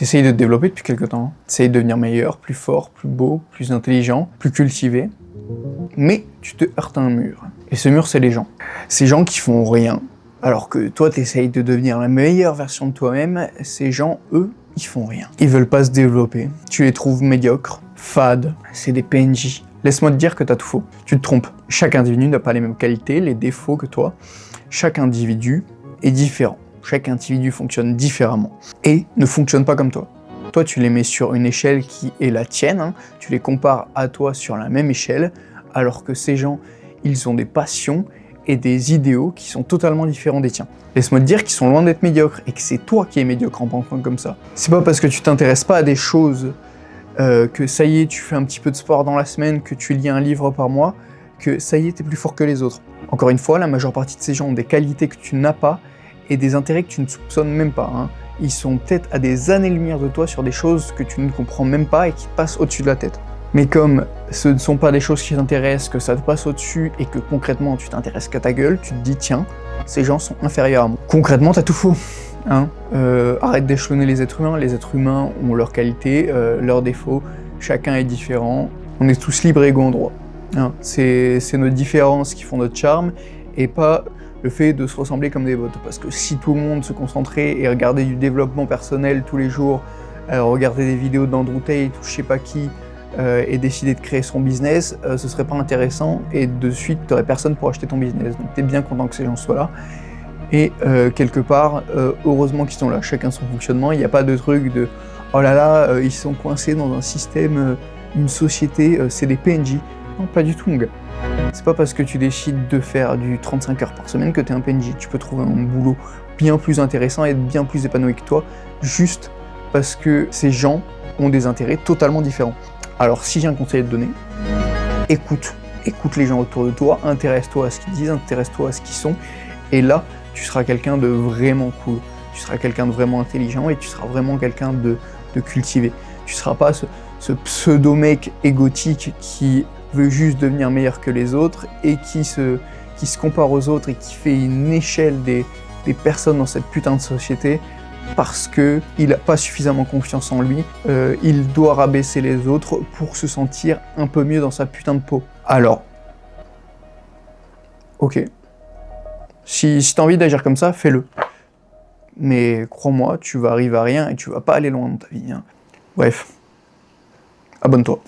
T'essayes de te développer depuis quelque temps. T'essayes de devenir meilleur, plus fort, plus beau, plus intelligent, plus cultivé. Mais tu te heurtes à un mur. Et ce mur, c'est les gens. Ces gens qui font rien, alors que toi, t'essayes de devenir la meilleure version de toi-même, ces gens, eux, ils font rien. Ils veulent pas se développer. Tu les trouves médiocres, fades, c'est des PNJ. Laisse-moi te dire que t'as tout faux. Tu te trompes. Chaque individu n'a pas les mêmes qualités, les défauts que toi. Chaque individu est différent. Chaque individu fonctionne différemment et ne fonctionne pas comme toi. Toi, tu les mets sur une échelle qui est la tienne, hein. Tu les compares à toi sur la même échelle, alors que ces gens, ils ont des passions et des idéaux qui sont totalement différents des tiens. Laisse-moi te dire qu'ils sont loin d'être médiocres et que c'est toi qui es médiocre en pensant comme ça. C'est pas parce que tu t'intéresses pas à des choses, que ça y est, tu fais un petit peu de sport dans la semaine, que tu lis un livre par mois, que ça y est, t'es plus fort que les autres. Encore une fois, la majeure partie de ces gens ont des qualités que tu n'as pas et des intérêts que tu ne soupçonnes même pas, hein. Ils sont peut-être à des années-lumière de toi sur des choses que tu ne comprends même pas et qui te passent au-dessus de la tête. Mais comme ce ne sont pas des choses qui t'intéressent, que ça te passe au-dessus et que concrètement tu t'intéresses qu'à ta gueule, tu te dis tiens, ces gens sont inférieurs à moi. Concrètement, t'as tout faux. Hein, arrête d'échelonner les êtres humains ont leurs qualités, leurs défauts, chacun est différent, on est tous libres et égaux en droit. Hein, c'est nos différences qui font notre charme et pas le fait de se ressembler comme des bots. Parce que si tout le monde se concentrait et regardait du développement personnel tous les jours, regarder des vidéos d'Andrew Tate ou je sais pas qui, et décider de créer son business, ce serait pas intéressant et de suite t'aurais personne pour acheter ton business. Donc t'es bien content que ces gens soient là. Et quelque part, heureusement qu'ils sont là, chacun son fonctionnement, il n'y a pas de truc de oh là là, ils sont coincés dans un système, une société, c'est des PNJ. Non, pas du tout mon gars. C'est pas parce que tu décides de faire du 35 heures par semaine que t'es un PNJ. Tu peux trouver un boulot bien plus intéressant et être bien plus épanoui que toi, juste parce que ces gens ont des intérêts totalement différents. Alors si j'ai un conseil à te donner, écoute les gens autour de toi, intéresse-toi à ce qu'ils disent, intéresse-toi à ce qu'ils sont, et là, tu seras quelqu'un de vraiment cool, tu seras quelqu'un de vraiment intelligent et tu seras vraiment quelqu'un de cultivé. Tu seras pas ce pseudo-mec égotique qui veut juste devenir meilleur que les autres et qui se compare aux autres et qui fait une échelle des personnes dans cette putain de société parce qu'il n'a pas suffisamment confiance en lui, il doit rabaisser les autres pour se sentir un peu mieux dans sa putain de peau. Alors, ok, si t'as envie d'agir comme ça, fais-le. Mais crois-moi, tu vas arriver à rien et tu vas pas aller loin dans ta vie, hein. Bref, abonne-toi.